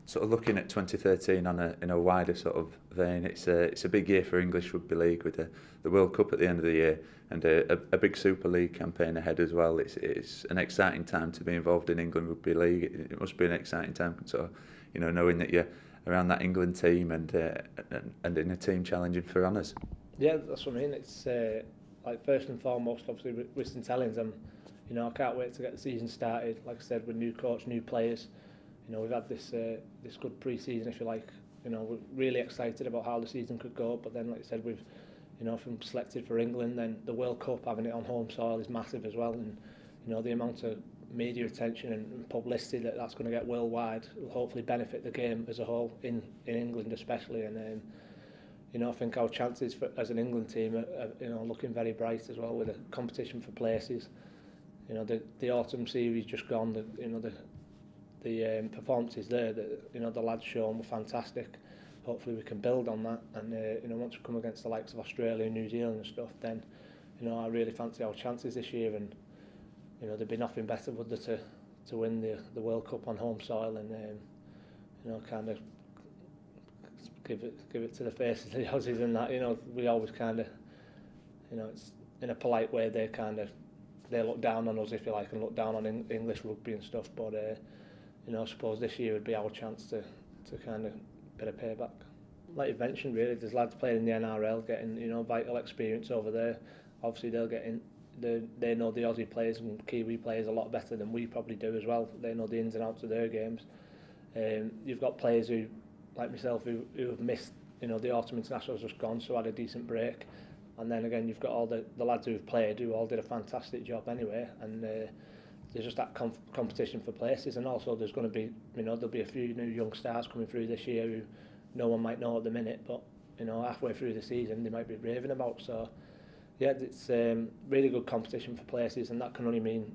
sort of looking at 2013 in a wider sort of vein, it's a big year for English Rugby League with the World Cup at the end of the year and a big Super League campaign ahead as well. It's an exciting time to be involved in England Rugby League. It must be an exciting time, sort of, knowing that you're around that England team and in a team challenging for honours. Yeah, that's what I mean. It's like first and foremost, obviously with St.Helens, I can't wait to get the season started. Like I said, with new coach, new players. We've had this good pre-season, if you like. We're really excited about how the season could go. But then, like I said, we've, from selected for England, then the World Cup, having it on home soil is massive as well. And the amount of media attention and publicity that's going to get worldwide will hopefully benefit the game as a whole in England especially. And I think our chances as an England team are looking very bright as well with a competition for places. The autumn series just gone. The performances there that the lads shown were fantastic. Hopefully we can build on that, and once we come against the likes of Australia and New Zealand and stuff, then I really fancy our chances this year, and there'd be nothing better would there to win the World Cup on home soil and kind of give it to the faces of the Aussies and that. We always kind of it's in a polite way they look down on us, if you like, and look down on English rugby and stuff, but I suppose this year would be our chance to kind of bit of payback. Like you mentioned, really, there's lads playing in the NRL getting vital experience over there. Obviously they'll get in. They know the Aussie players and Kiwi players a lot better than we probably do as well. They know the ins and outs of their games. You've got players who, like myself, who have missed the autumn internationals just gone, so had a decent break. And then again, you've got all the lads who have played who all did a fantastic job anyway. And there's just that competition for places, and also there's going to be there'll be a few new young stars coming through this year who no one might know at the minute, but halfway through the season they might be raving about. So yeah, it's really good competition for places, and that can only mean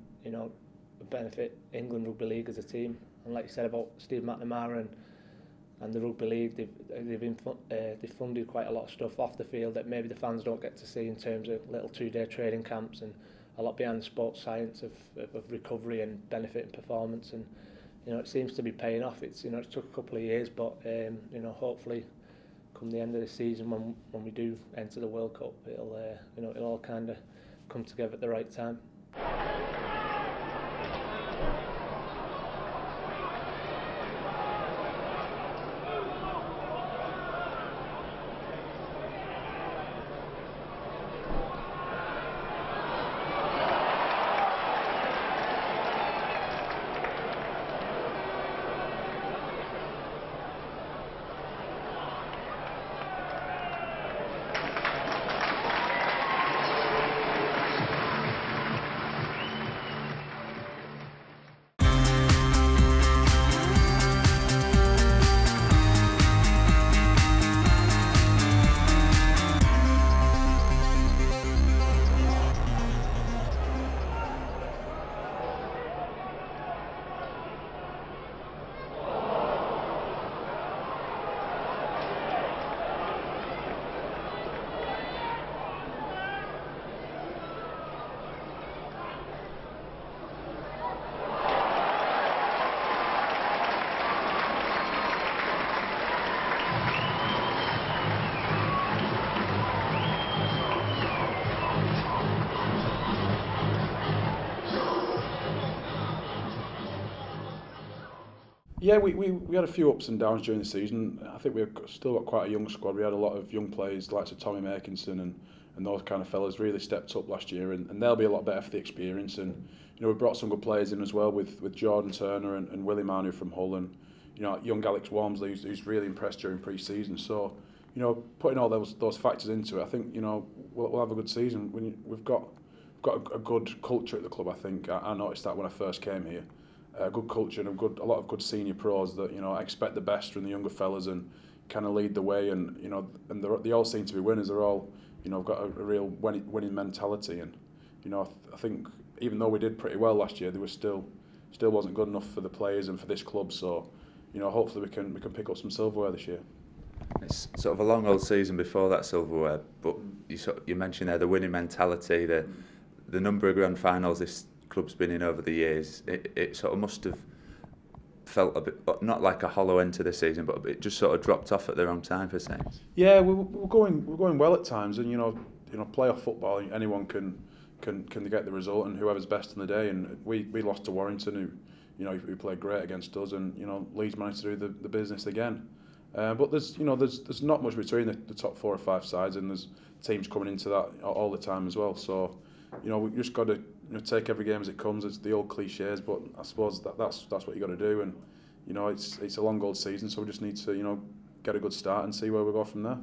benefit England Rugby League as a team. And like you said about Steve McNamara and the Rugby League, they've funded quite a lot of stuff off the field that maybe the fans don't get to see in terms of little 2-day training camps and a lot behind the sports science of recovery and benefit and performance, and it seems to be paying off. It took a couple of years, but hopefully come the end of the season when we do enter the World Cup, it'll all kind of come together at the right time. Yeah, we had a few ups and downs during the season. I think we've still got quite a young squad. We had a lot of young players, like Tommy Makinson and those kind of fellas really stepped up last year, and they'll be a lot better for the experience. And we brought some good players in as well with Jordan Turner and Willie Manu from Hull, and young Alex Walmsley who's really impressed during pre-season. So putting all those factors into it, I think we'll have a good season. We've got a good culture at the club. I think I noticed that when I first came here. A good culture and a lot of good senior pros that expect the best from the younger fellas and kind of lead the way, and they all seem to be winners. They're all got a real winning mentality, and I think even though we did pretty well last year, they were still wasn't good enough for the players and for this club. So hopefully we can pick up some silverware this year. It's sort of a long old season before that silverware, but you mentioned there the winning mentality, the number of grand finals this club's been in over the years. It sort of must have felt a bit, not like a hollow end to the season, but it just sort of dropped off at the wrong time for Saints. Yeah, we're going well at times, and playoff football, anyone can get the result, and whoever's best on the day. And we lost to Warrington, who played great against us, and Leeds managed to do the business again. But there's not much between the top 4 or 5 sides, and there's teams coming into that all the time as well. So we've just got to take every game as it comes. It's the old cliches, but I suppose that's what you got to do. And it's a long old season, so we just need to get a good start and see where we go from there.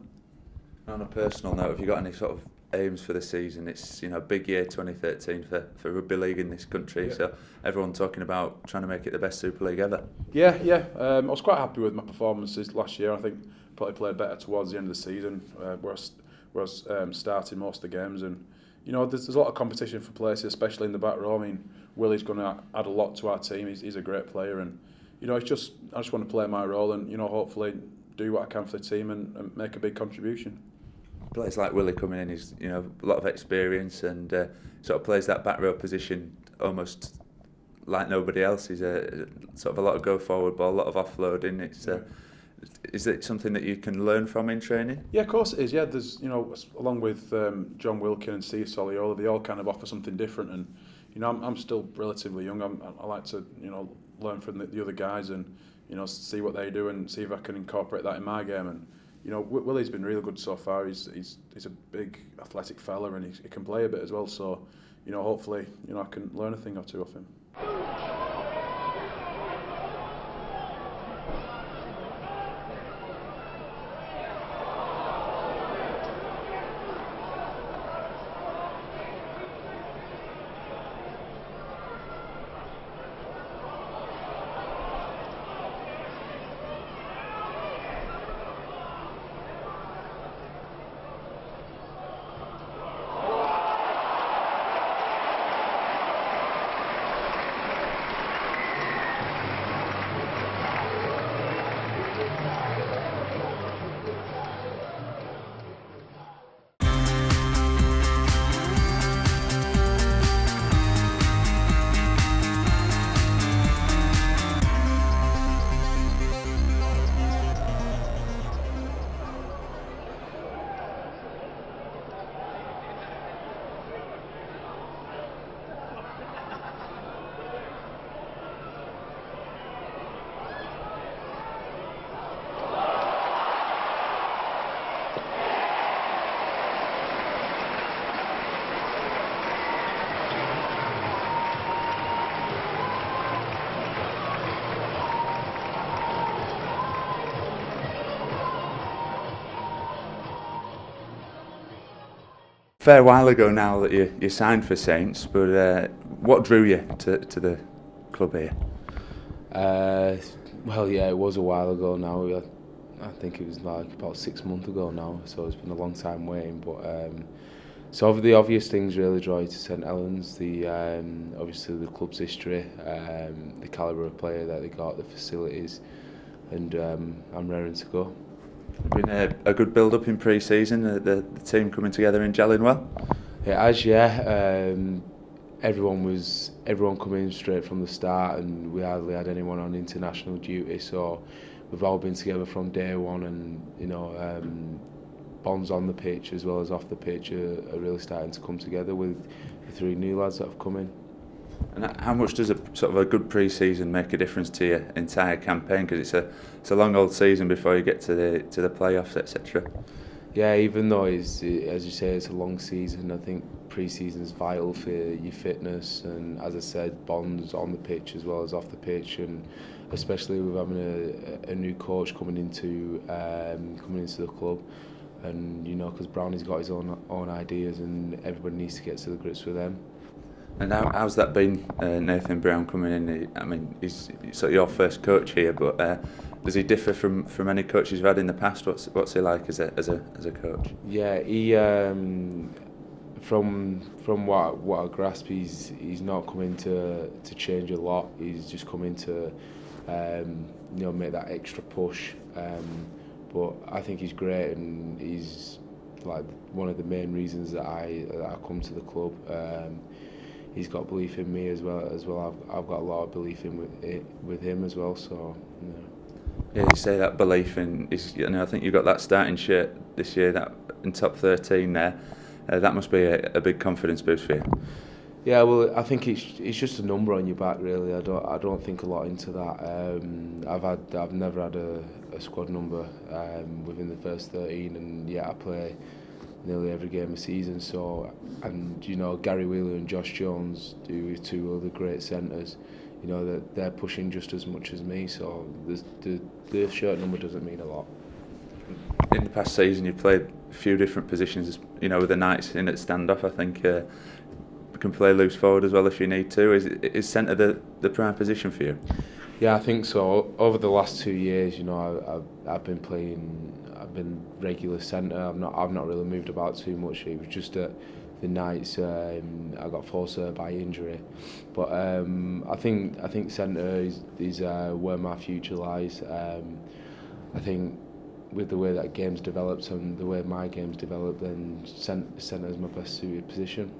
On a personal note, have you got any sort of aims for the season? It's big year 2013 for rugby league in this country. Yeah. So everyone talking about trying to make it the best Super League ever. Yeah. I was quite happy with my performances last year. I think probably played better towards the end of the season, where I was starting most of the games. And there's a lot of competition for places, especially in the back row. I mean, Willie's going to add a lot to our team. He's a great player, and I just want to play my role and hopefully do what I can for the team and make a big contribution. Players like Willie coming in, he's a lot of experience and sort of plays that back row position almost like nobody else. He's a sort of a lot of go forward ball, a lot of offloading. Is it something that you can learn from in training? Yeah, of course it is. Yeah, there's along with John Wilkin and Steve Soliola, they all kind of offer something different. And I'm still relatively young. I like to learn from the other guys and see what they do and see if I can incorporate that in my game. And Willie's been really good so far. He's a big athletic fella and he can play a bit as well. So hopefully I can learn a thing or two off him. Fair while ago now that you signed for Saints, but what drew you to the club here? Well, yeah, it was a while ago now. I think it was like about 6 months ago now, so it's been a long time waiting. But so the obvious things really draw you to St.Helens. Obviously the club's history, the calibre of player that they got, the facilities, and I'm raring to go. Been a good build-up in pre-season, the team coming together and gelling well? It has, yeah. Everyone coming straight from the start, and we hardly had anyone on international duty, so we've all been together from day one, and bonds on the pitch as well as off the pitch are really starting to come together with the 3 new lads that have come in. And how much does a good pre-season make a difference to your entire campaign? Because it's a long old season before you get to the playoffs, etc. Yeah, even though as you say, it's a long season, I think pre-season is vital for your fitness and, as I said, bonds on the pitch as well as off the pitch, and especially with having a new coach coming into the club, and because Brownie's got his own ideas and everybody needs to get to the grips with them. And how's that been, Nathan Brown coming in? I mean, he's sort of your first coach here, but does he differ from any coaches you've had in the past? What's he like as a coach? Yeah, he from what I grasp, he's not coming to change a lot. He's just coming to make that extra push. But I think he's great, and he's like one of the main reasons that I come to the club. he's got belief in me as well. I've got a lot of belief in with him as well. So yeah, you say that belief in is, you know, I think you've got that starting shirt this year, that in top 13 there. That must be a big confidence boost for you. Yeah, well, I think it's just a number on your back, really. I don't think a lot into that. I've never had a squad number within the first 13, and yet I play nearly every game of season. So, and you know, Gary Wheeler and Josh Jones do two other great centres. You know that they're pushing just as much as me. So the shirt number doesn't mean a lot. In the past season, you've played a few different positions. You know, with the Knights in at standoff, I think you can play loose forward as well if you need to. Is centre the prime position for you? Yeah, I think so. Over the last 2 years, you know, I've been playing. I've been regular centre. I've not really moved about too much. It was just at the Knights I got forced by injury, but I think centre is where my future lies. I think with the way that game's developed and the way my game's developed, then centre is my best suited position.